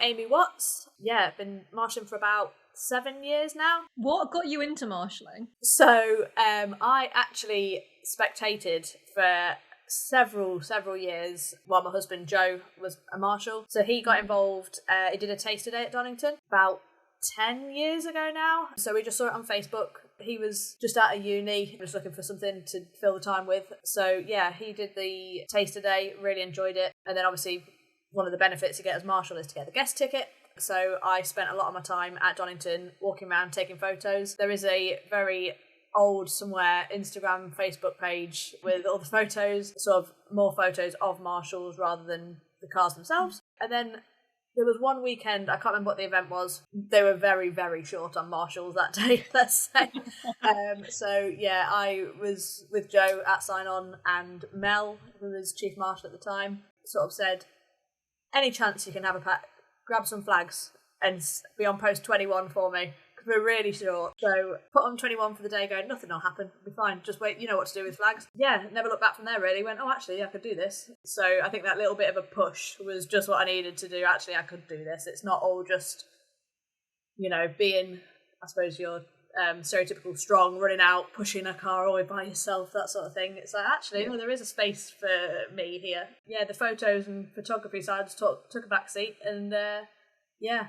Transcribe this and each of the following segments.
Aimée Watts. Yeah, been marshalling for about 7 years now. What got you into marshalling? So I actually spectated for several years while my husband Joe was a marshal. So he got involved. He did a taster day at Donington about 10 years ago now. So we just saw it on Facebook. He was just out of uni, just looking for something to fill the time with. So yeah, he did the taster day, really enjoyed it. And then obviously one of the benefits you get as marshal is to get the guest ticket. So I spent a lot of my time at Donington walking around taking photos. There is a very old somewhere Instagram, Facebook page with all the photos, sort of more photos of marshals rather than the cars themselves. And then there was one weekend, I can't remember what the event was. They were very, very short on marshals that day, let's say. So yeah, I was with Joe at Sign On, and Mel, who was chief marshal at the time, sort of said, any chance you can have a pack, grab some flags and be on post 21 for me, because we're really short. So put on 21 for the day, going, nothing will happen, it'll be fine, just wait, you know what to do with flags. Yeah, never looked back from there really, went, oh actually I could do this. So I think that little bit of a push was just what I needed to do. Actually I could do this. It's not all just, you know, being, I suppose, your stereotypical strong, running out, pushing a car all the way by yourself, that sort of thing. It's like, actually, no, there is a space for me here. Yeah, the photos and photography sides took a back seat, and yeah,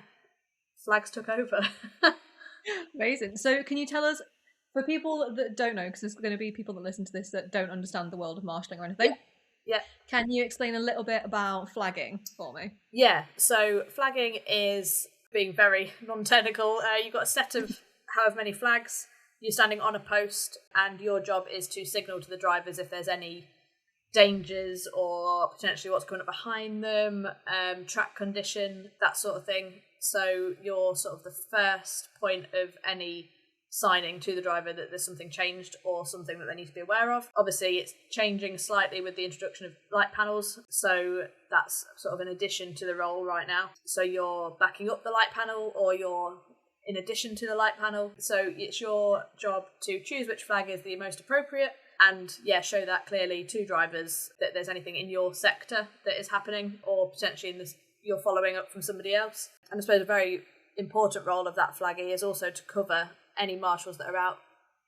flags took over. Amazing. So can you tell us, for people that don't know, because there's going to be people that listen to this that don't understand the world of marshalling or anything, yeah. Can you explain a little bit about flagging for me? Yeah, so flagging is, being very non-technical, you've got a set of however many flags, you're standing on a post, and your job is to signal to the drivers if there's any dangers or potentially what's coming up behind them, track condition, that sort of thing. So you're sort of the first point of any signing to the driver that there's something changed or something that they need to be aware of. Obviously, it's changing slightly with the introduction of light panels, so that's sort of an addition to the role right now. So you're backing up the light panel, or you're in addition to the light panel. So it's your job to choose which flag is the most appropriate, and yeah, show that clearly to drivers that there's anything in your sector that is happening, or potentially in this you're following up from somebody else. And I suppose a very important role of that flaggy is also to cover any marshals that are out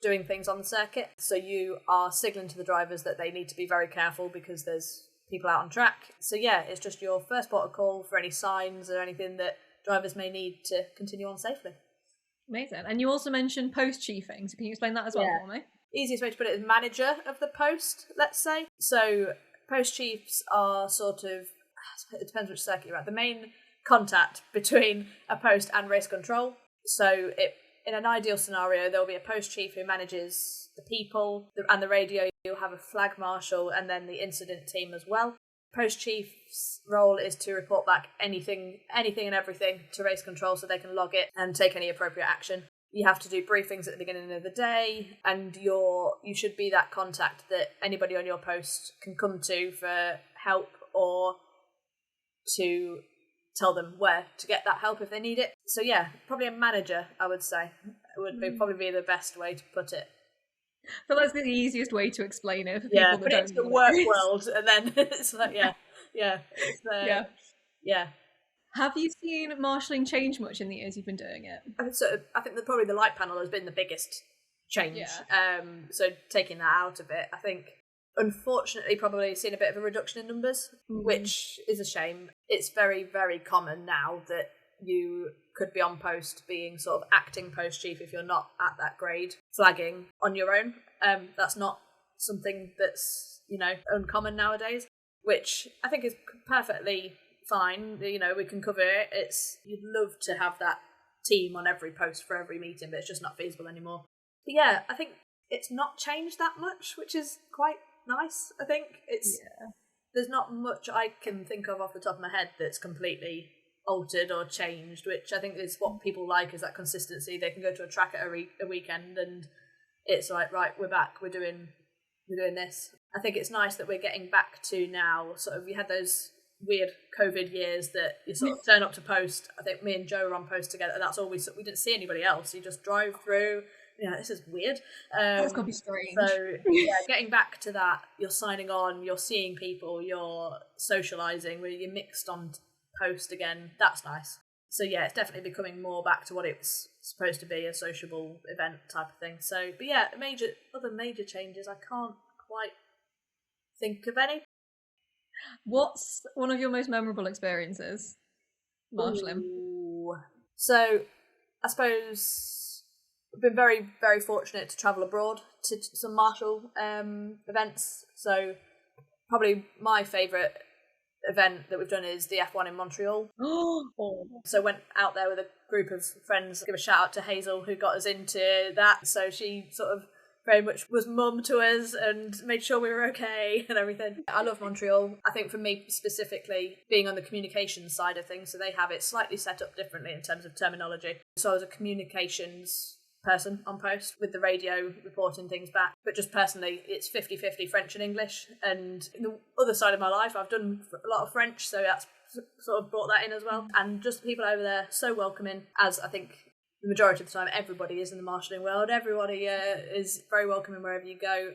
doing things on the circuit. So you are signalling to the drivers that they need to be very careful because there's people out on track. So yeah, it's just your first port of call for any signs or anything that drivers may need to continue on safely. Amazing. And you also mentioned post chiefing, so can you explain that as well for me? Easiest way to put it is manager of the post, let's say. So post chiefs are sort of, it depends which circuit you're at, the main contact between a post and race control. So in an ideal scenario, there'll be a post chief who manages the people and the radio. You'll have a flag marshal and then the incident team as well. Post chief's role is to report back anything and everything to race control so they can log it and take any appropriate action. You have to do briefings at the beginning of the day, and you should be that contact that anybody on your post can come to for help, or to tell them where to get that help if they need it. So yeah, probably a manager, I would say, would probably be the best way to put it. So that's the easiest way to explain it for people that but don't it's the work world, and then it's like, yeah. Have you seen marshalling change much in the years you've been doing it? So I think that probably the light panel has been the biggest change. So taking that out of it, I think, unfortunately, probably seen a bit of a reduction in numbers, which is a shame. It's very, very common now that you could be on post being sort of acting post chief if you're not at that grade, flagging on your own. That's not something that's, uncommon nowadays, which I think is perfectly fine. We can cover it. You'd love to have that team on every post for every meeting, but it's just not feasible anymore. But yeah, I think it's not changed that much, which is quite nice. I think there's not much I can think of off the top of my head that's completely altered or changed, which I think is what people like, is that consistency. They can go to a track at a weekend and it's like, right, we're back, we're doing this. I think it's nice that we're getting back to now, sort of, you had those weird COVID years that you sort of turn up to post. I think me and Joe were on post together, and that's all we didn't see anybody else. You just drive through. This is weird. That's gotta be strange. So yeah, getting back to that, you're signing on, you're seeing people, you're socialising, where you're mixed on post again. That's nice. So yeah, it's definitely becoming more back to what it's supposed to be, a sociable event type of thing. So, but yeah, other major changes, I can't quite think of any. What's one of your most memorable experiences marshalling? Ooh. So I suppose I've been very, very fortunate to travel abroad to some martial events. So probably my favourite event that we've done is the F1 in Montreal. So went out there with a group of friends. Give a shout out to Hazel who got us into that. So she sort of very much was mum to us and made sure we were okay and everything. I love Montreal. I think for me specifically, being on the communications side of things, so they have it slightly set up differently in terms of terminology. So I was a communications person on post with the radio reporting things back, but just personally it's 50-50 French and English. And in the other side of my life I've done a lot of French, so that's sort of brought that in as well. And just the people over there so welcoming, as I think the majority of the time everybody is in the marshalling world. Everybody is very welcoming wherever you go,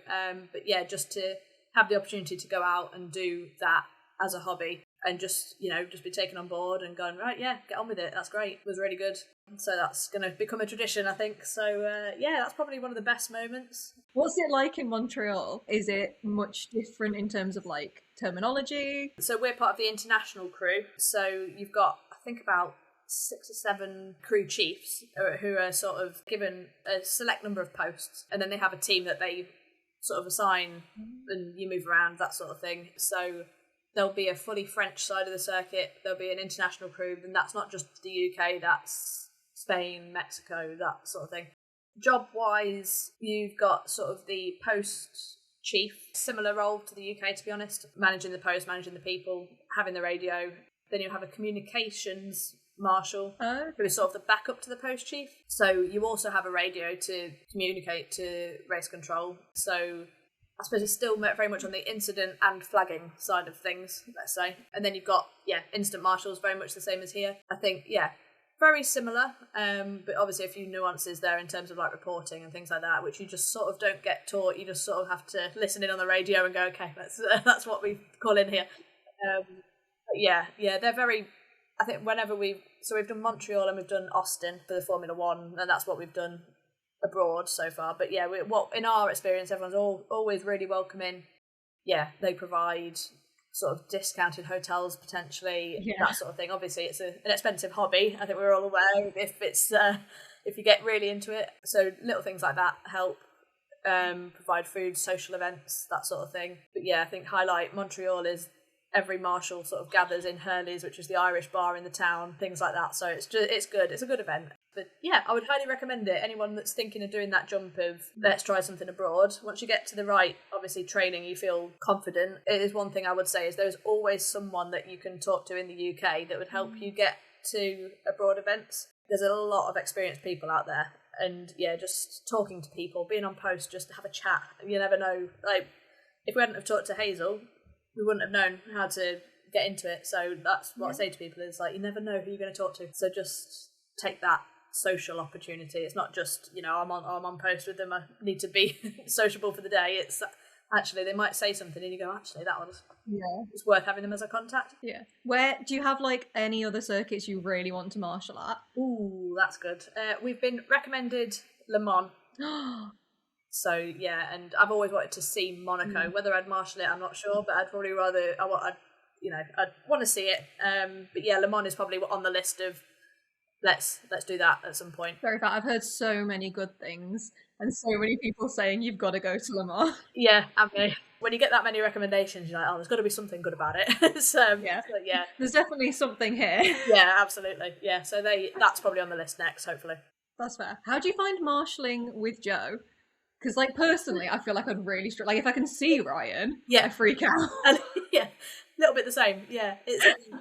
but yeah, just to have the opportunity to go out and do that as a hobby and just be taken on board and going, right, yeah, get on with it, that's great, it was really good. So that's going to become a tradition, I think. So yeah, that's probably one of the best moments. What's it like in Montreal? Is it much different in terms of like terminology? So we're part of the international crew, so you've got I think about 6 or 7 crew chiefs who are sort of given a select number of posts, and then they have a team that they sort of assign and you move around, that sort of thing. So there'll be a fully French side of the circuit, there'll be an international crew, and that's not just the UK, that's Spain, Mexico, that sort of thing. Job-wise, you've got sort of the post chief, similar role to the UK, to be honest, managing the post, managing the people, having the radio. Then you have a communications marshal, who is sort of the backup to the post chief. So you also have a radio to communicate to race control. So I suppose it's still very much on the incident and flagging side of things, let's say. And then you've got, instant marshals, very much the same as here. I think, very similar, but obviously a few nuances there in terms of like reporting and things like that, which you just sort of don't get taught. You just sort of have to listen in on the radio and go, okay, that's what we call in here. They're very, I think we've done Montreal and we've done Austin for the Formula One, and that's what we've done abroad so far. But yeah, in our experience, everyone's always really welcoming. Yeah, they provide sort of discounted hotels potentially, that sort of thing. Obviously, it's an expensive hobby. I think we're all aware if you get really into it. So little things like that help. Provide food, social events, that sort of thing. But yeah, I think highlight Montreal is every marshal sort of gathers in Hurley's, which is the Irish bar in the town, things like that. So it's good. It's a good event. But yeah, I would highly recommend it. Anyone that's thinking of doing that jump of let's try something abroad, once you get to the right, obviously training, you feel confident. It is one thing I would say is there's always someone that you can talk to in the UK that would help you get to abroad events. There's a lot of experienced people out there. And yeah, just talking to people, being on post, just have a chat. You never know. Like, if we hadn't have talked to Hazel, we wouldn't have known how to get into it. So that's what I say to people is like, you never know who you're going to talk to. So just take that social opportunity. It's not just, I'm on post with them, I need to be sociable for the day. It's actually, they might say something and you go, actually, that was it's worth having them as a contact. Yeah. Where do you have like any other circuits you really want to marshal at? Ooh, that's good. We've been recommended Le Mans. So yeah, and I've always wanted to see Monaco. Whether I'd marshal it, I'm not sure, but I'd probably rather I'd want to see it. But yeah, Le Mans is probably on the list of let's do that at some point. Very fair. I've heard so many good things and so many people saying you've got to go to Le Mans. Yeah, Aimée. When you get that many recommendations, you're like, oh, there's got to be something good about it. So yeah, there's definitely something here. Yeah, absolutely. Yeah, so that's probably on the list next, hopefully. That's fair. How do you find marshalling with Joe? Because, like, personally, I feel like I'd really struggle. Like, if I can see Ryan, I freak out. And, yeah, a little bit the same. Yeah,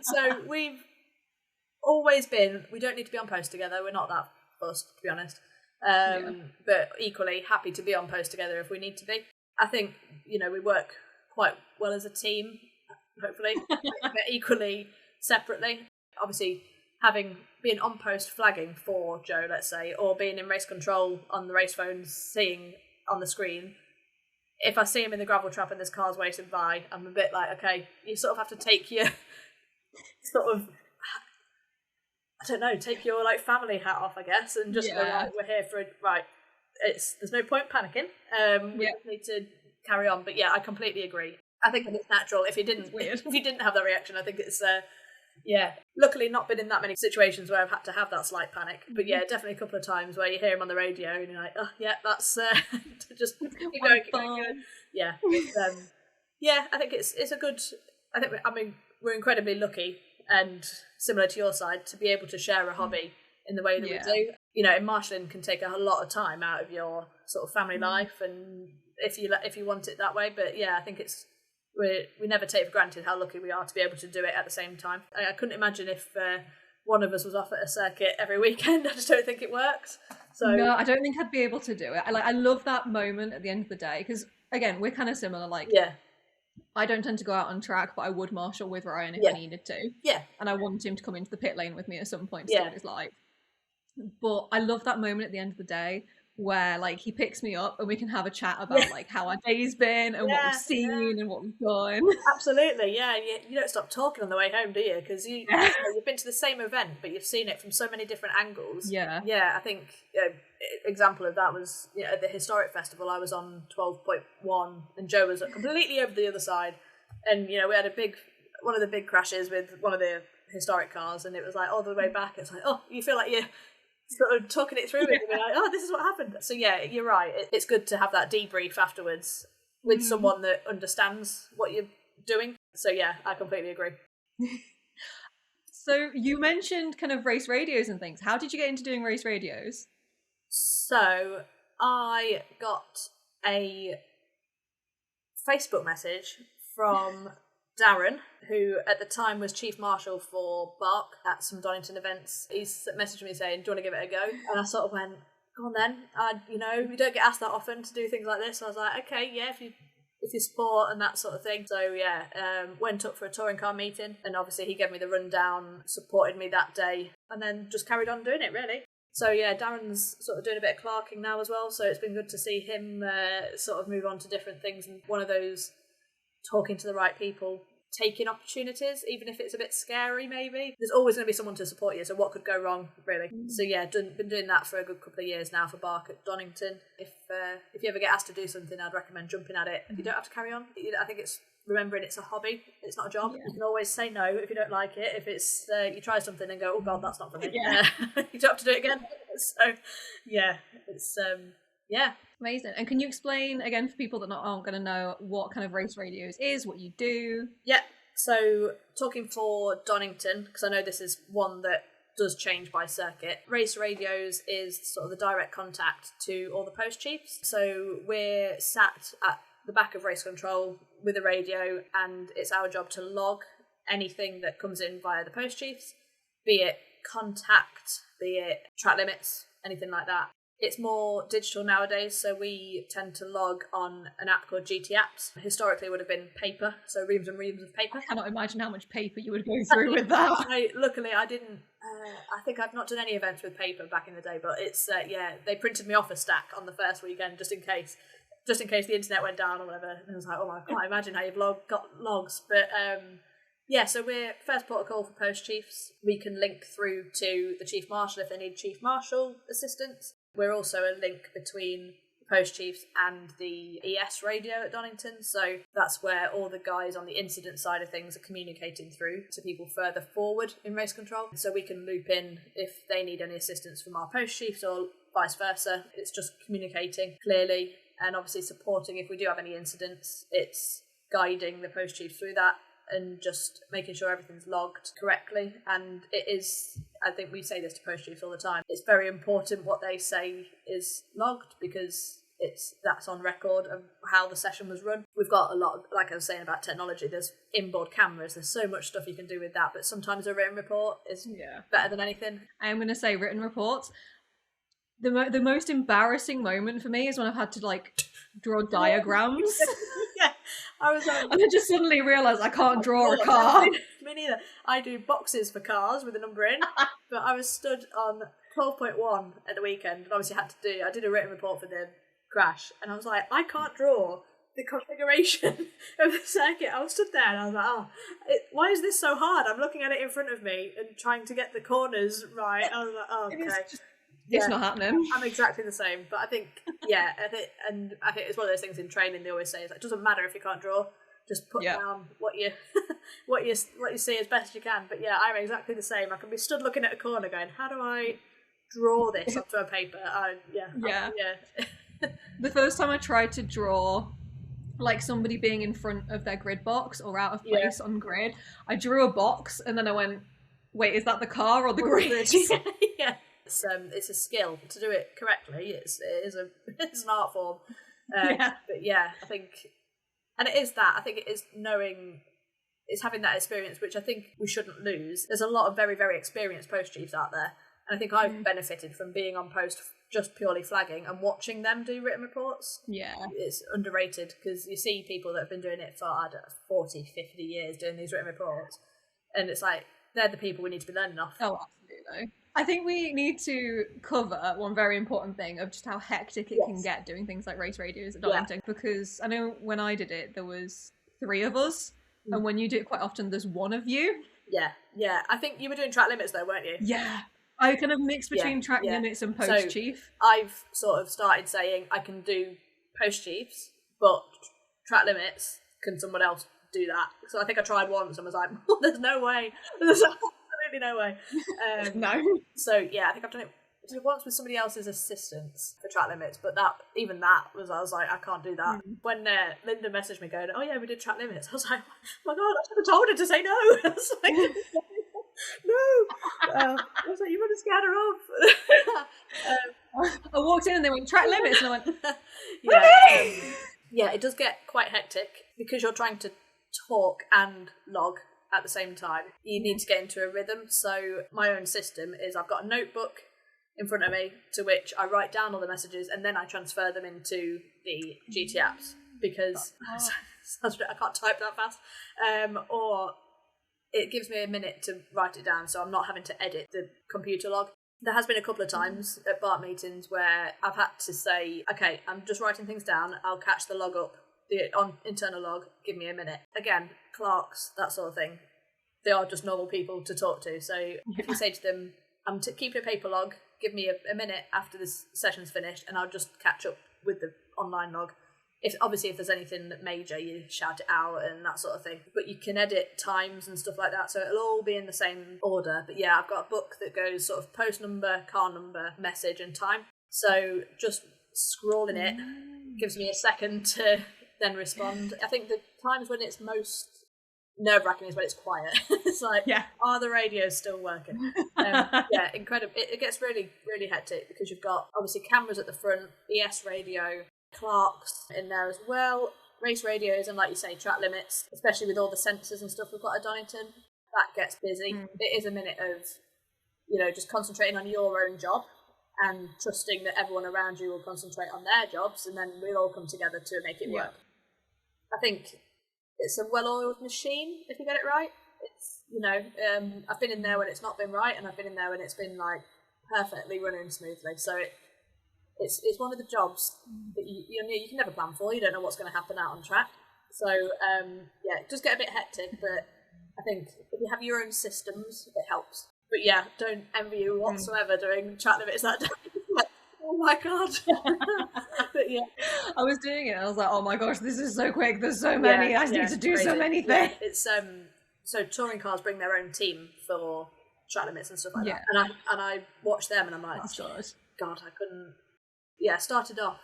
so we've always been. We don't need to be on post together. We're not that fussed, to be honest. But equally happy to be on post together if we need to be. I think we work quite well as a team. Hopefully, but equally separately. Obviously, being on post flagging for Joe, let's say, or being in race control on the race phones, seeing on the screen, if I see him in the gravel trap and there's cars racing by, I'm a bit like, okay, you sort of have to take your sort of I don't know, take your like family hat off, I guess, and just go, right, we're here for right. There's no point panicking. We just need to carry on. But yeah, I completely agree. I think it's natural. If you didn't have that reaction, I think it's luckily not been in that many situations where I've had to have that slight panic. But yeah, definitely a couple of times where you hear him on the radio and you're like, oh yeah, that's just keep going. Yeah. I think it's a good. I mean, we're incredibly lucky and similar to your side to be able to share a hobby in the way that we do. You know, marshalling can take a lot of time out of your sort of family life, and if you want it that way. But yeah, I think we never take for granted how lucky we are to be able to do it at the same time. I couldn't imagine if one of us was off at a circuit every weekend. I just don't think it works. So no, I don't think I'd be able to do it. I love that moment at the end of the day, because again, we're kind of similar. Like, I don't tend to go out on track, but I would marshal with Ryan if I needed to. Yeah. And I want him to come into the pit lane with me at some point to see what it's like. But I love that moment at the end of the day where like he picks me up and we can have a chat about like how our day's been and what we've seen and what we've done. Absolutely, yeah. You don't stop talking on the way home, do you? Because you've been to the same event, but you've seen it from so many different angles. Yeah, I think example of that was at the Historic Festival. I was on 12.1 and Joe was completely over the other side, and we had one of the big crashes with one of the historic cars, and it was like all the way back. It's like, oh, you feel like you're sort of talking it through and being like, oh, this is what happened. So yeah, you're right. It's good to have that debrief afterwards with someone that understands what you're doing. So yeah, I completely agree. So you mentioned kind of race radios and things. How did you get into doing race radios? So I got a Facebook message from Darren, who at the time was Chief Marshal for Bark at some Donington events. He's messaged me saying, do you want to give it a go? And I sort of went, go on then. We don't get asked that often to do things like this. So I was like, okay, yeah, if you support and that sort of thing. So yeah, went up for a touring car meeting, and obviously he gave me the rundown, supported me that day, and then just carried on doing it, really. So yeah, Darren's sort of doing a bit of clerking now as well, so it's been good to see him sort of move on to different things, and one of those talking to the right people, taking opportunities, even if it's a bit scary maybe. There's always going to be someone to support you, so what could go wrong, really? So yeah, been doing that for a good couple of years now for Bark at Donington. If you ever get asked to do something, I'd recommend jumping at it. You don't have to carry on. I think it's remembering it's a hobby, it's not a job. You can always say no if you don't like it. If it's you try something and go, oh god, that's not for me, you don't have to do it again. So yeah, it's Amazing. And can you explain again for people that aren't going to know what kind of race radios is, what you do? Yeah, so talking for Donington, because I know this is one that does change by circuit. Race radios is sort of the direct contact to all the post chiefs. So we're sat at the back of race control with a radio, and it's our job to log anything that comes in via the post chiefs, be it contact, be it track limits, anything like that. It's more digital nowadays, so we tend to log on an app called GT Apps. Historically, it would have been paper, so reams and reams of paper. I cannot imagine how much paper you would go through with that. Luckily, I didn't. I think I've not done any events with paper back in the day, but it's they printed me off a stack on the first weekend just in case the internet went down or whatever. And I was like, oh, I can't imagine how you've got logs, but. So we're first protocol for post chiefs. We can link through to the Chief Marshal if they need Chief Marshal assistance. We're also a link between the post chiefs and the ES radio at Donington. So that's where all the guys on the incident side of things are communicating through to people further forward in race control. So we can loop in if they need any assistance from our post chiefs or vice versa. It's just communicating clearly and obviously supporting if we do have any incidents. It's guiding the post chiefs through that and just making sure everything's logged correctly. And it is, I think we say this to post chiefs all the time, it's very important what they say is logged because that's on record of how the session was run. We've got a lot, like I was saying about technology, there's inboard cameras, there's so much stuff you can do with that, but sometimes a written report is better than anything. I'm going to say written reports. The most embarrassing moment for me is when I've had to draw diagrams. I was and I just suddenly realised I can't draw a car. Me neither. I do boxes for cars with a number in, but I was stood on 12.1 at the weekend and obviously I did a written report for the crash, and I was like, I can't draw the configuration of the circuit. I was stood there and I was like, why is this so hard? I'm looking at it in front of me and trying to get the corners right. I was like, okay. It's not happening. I'm exactly the same, but I think I think it's one of those things in training they always say is like, it doesn't matter if you can't draw, just put down what you what you see as best you can. But yeah, I'm exactly the same. I can be stood looking at a corner going, how do I draw this onto a paper? The first time I tried to draw like somebody being in front of their grid box or out of place on grid, I drew a box and then I went, wait, is that the car or the grid? Yeah. It's a skill to do it correctly. It's an art form. But yeah, I think, and it is that. I think it is knowing, it's having that experience, which I think we shouldn't lose. There's a lot of very, very experienced post chiefs out there, and I think I've benefited from being on post just purely flagging and watching them do written reports. Yeah, it's underrated because you see people that have been doing it for 40, 50 years doing these written reports, and it's like they're the people we need to be learning off. Oh, absolutely. I think we need to cover one very important thing of just how hectic it can get doing things like race radios at Darlington, because I know when I did it, there was 3 of us, and when you do it quite often, there's 1 of you. Yeah. I think you were doing track limits though, weren't you? Yeah. I kind of mixed between track limits and post chief. I've sort of started saying I can do post chiefs, but track limits, can someone else do that? So I think I tried once and was like, there's no way. There's absolutely no way. No. So yeah, I think I've done it once with somebody else's assistance for track limits, but I was like, I can't do that. When Linda messaged me going, oh yeah, we did track limits, I was like, oh my god, I should have told her to say no. I was like, no. I was like, you would have scared her off. I walked in and they went, track limits, and I went, yeah, it does get quite hectic because you're trying to talk and log at the same time. You need to get into a rhythm. So my own system is I've got a notebook in front of me to which I write down all the messages and then I transfer them into the GT apps because I can't type that fast. Or it gives me a minute to write it down, so I'm not having to edit the computer log. There has been a couple of times at BART meetings where I've had to say, okay, I'm just writing things down, I'll catch the log up, on internal log, give me a minute. Again, clerks, that sort of thing, they are just normal people to talk to. So if you say to them, I'm keeping a paper log, give me a minute after this session's finished and I'll just catch up with the online log. If there's anything major, you shout it out and that sort of thing. But you can edit times and stuff like that, so it'll all be in the same order. But yeah, I've got a book that goes sort of post number, car number, message and time. So just scrolling it gives me a second to then respond. I think the times when it's most nerve-wracking is when it's quiet. It's like, are the radios still working? Incredible. It gets really, really hectic because you've got obviously cameras at the front, ES radio, clocks in there as well, race radios, and like you say, track limits, especially with all the sensors and stuff we've got at Donington. That gets busy. It is a minute of, just concentrating on your own job and trusting that everyone around you will concentrate on their jobs, and then we'll all come together to make it work. I think it's a well-oiled machine if you get it right. It's, I've been in there when it's not been right, and I've been in there when it's been like perfectly running smoothly. So it's one of the jobs that you can never plan for. You don't know what's going to happen out on track. So it does get a bit hectic, but I think if you have your own systems, it helps. But yeah, don't envy you whatsoever doing track limits that day. Oh my god. But yeah, I was doing it. I was like, oh my gosh, this is so quick. There's so many. I need to do so many things. It's so touring cars bring their own team for track limits and stuff like that. And I watch them and I'm like, God, I couldn't. Yeah, I started off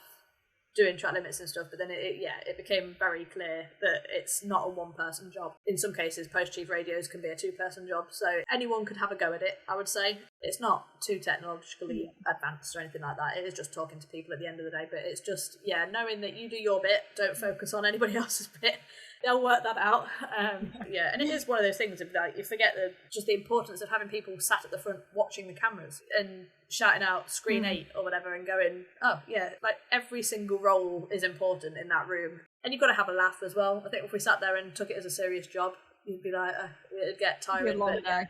doing track limits and stuff, but then it became very clear that it's not a one-person job. In some cases, post-chief radios can be a two-person job, so anyone could have a go at it, I would say. It's not too technologically advanced or anything like that. It is just talking to people at the end of the day, but it's just, knowing that you do your bit, don't focus on anybody else's bit. They'll work that out. And it is one of those things of like, you forget the importance of having people sat at the front watching the cameras and shouting out screen 8 or whatever and going, oh yeah, like every single role is important in that room. And you've got to have a laugh as well. I think if we sat there and took it as a serious job, you'd be like, it'd get tiring. Long day.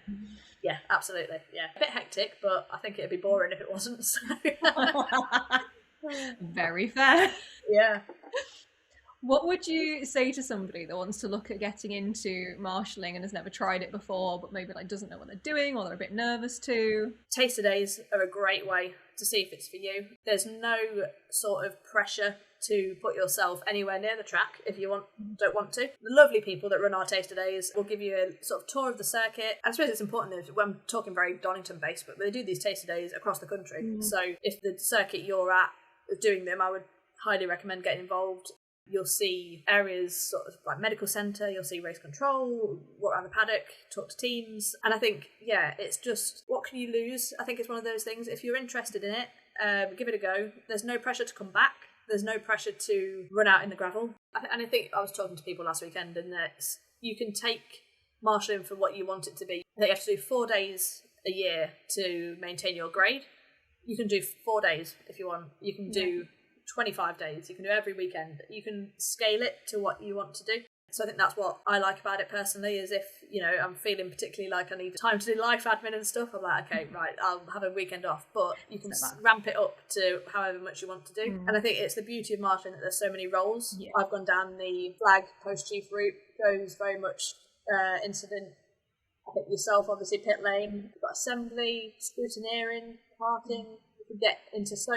Yeah, absolutely. Yeah, a bit hectic, but I think it'd be boring if it wasn't. So. Very fair. Yeah. What would you say to somebody that wants to look at getting into marshalling and has never tried it before, but maybe like doesn't know what they're doing or they're a bit nervous too? Taster days are a great way to see if it's for you. There's no sort of pressure to put yourself anywhere near the track if you don't want to. The lovely people that run our taster days will give you a sort of tour of the circuit. I suppose it's important that I'm talking very Donington based, but they do these taster days across the country. So if the circuit you're at is doing them, I would highly recommend getting involved. You'll see areas sort of like medical centre, you'll see race control, walk around the paddock, talk to teams. And I think, yeah, it's just, what can you lose? I think it's one of those things, if you're interested in it, give it a go. There's no pressure to come back. There's no pressure to run out in the gravel. And I think I was talking to people last weekend, and that you can take marshalling for what you want it to be. I think you have to do 4 days a year to maintain your grade. You can do 4 days if you want. You can do 25 days. You can do every weekend. You can scale it to what you want to do. So I think that's what I like about it personally, is if, you know, I'm feeling particularly like I need time to do life admin and stuff, I'm like, okay, right, I'll have a weekend off, but you can ramp it up to however much you want to do. And I think it's the beauty of marshalling that there's so many roles. I've gone down the flag post chief route, goes very much incident. I think yourself, obviously, pit lane, you've got assembly, scrutineering, parking. Get into so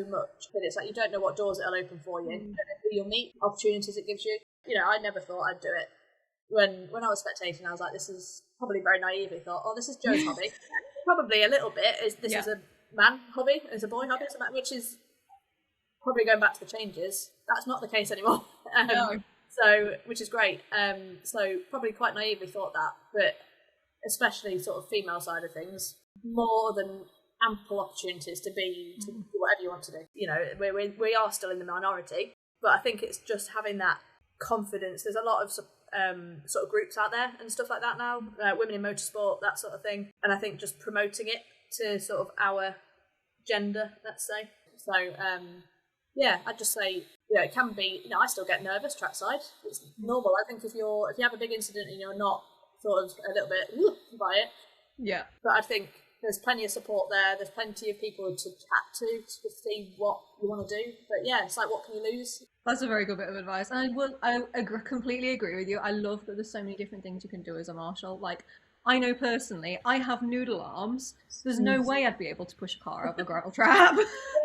much, but it's like you don't know what doors it'll open for you. You don't know who you'll meet, opportunities it gives you. You know, I never thought I'd do it. When I was spectating, I was like, this is probably very naively thought, oh, this is Joe's hobby. Probably a little bit. This is a man hobby, it's a boy hobby, which is probably going back to the changes. That's not the case anymore. No. So, which is great. So probably quite naively thought that, but especially sort of female side of things, more than ample opportunities to do whatever you want to do. You know, we are still in the minority, but I think it's just having that confidence. There's a lot of sort of groups out there and stuff like that now, women in motorsport, that sort of thing, and I think just promoting it to sort of our gender, let's say. So I'd just say, you know, it can be, you know, I still get nervous trackside. It's normal. I think if you have a big incident and you're not sort of a little bit by it, but I think there's plenty of support there. There's plenty of people to chat to see what you want to do. But yeah, it's like, what can you lose? That's a very good bit of advice. And I completely agree with you. I love that there's so many different things you can do as a marshal. Like, I know personally, I have noodle arms. There's no way I'd be able to push a car up a gravel trap.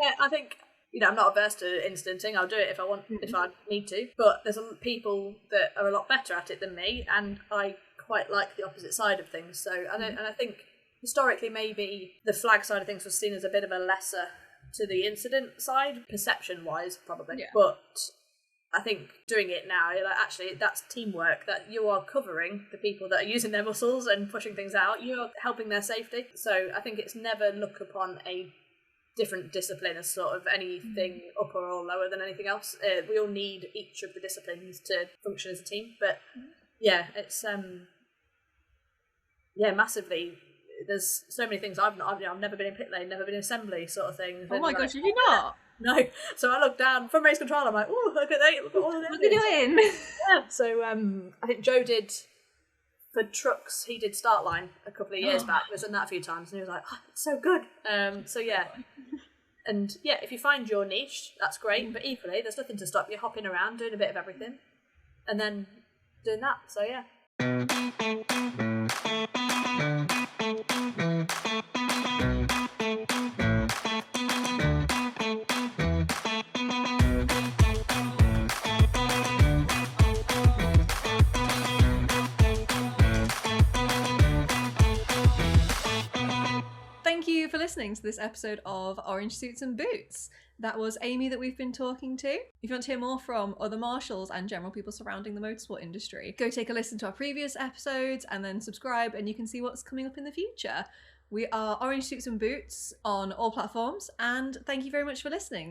Yeah, I think, you know, I'm not averse to incidenting. I'll do it if I want, if I need to. But there's people that are a lot better at it than me, and I quite like the opposite side of things. So and I think historically, maybe the flag side of things was seen as a bit of a lesser to the incident side, perception-wise, probably. Yeah. But I think doing it now, like, actually, that's teamwork, that you are covering the people that are using their muscles and pushing things out. You're helping their safety. So I think it's never look upon a different discipline as sort of anything upper or lower than anything else. We all need each of the disciplines to function as a team. But yeah, it's massively. There's so many things I've never been in pit lane, never been in assembly, sort of thing. Oh my gosh, have you not? No. So I look down from race control. I'm like, oh, look at all of them. What are you doing? Yeah. So I think Joe did for trucks. He did start line a couple of years back. He's done that a few times, and he was like, oh, it's so good. So yeah, and yeah, if you find your niche, that's great. But equally, there's nothing to stop you hopping around, doing a bit of everything, and then doing that. So yeah. Thank you for listening to this episode of Orange Suits and Boots. That was Aimée that we've been talking to. If you want to hear more from other marshals and general people surrounding the motorsport industry, go take a listen to our previous episodes and then subscribe, and you can see what's coming up in the future. We are Orange Suits and Boots on all platforms, and thank you very much for listening.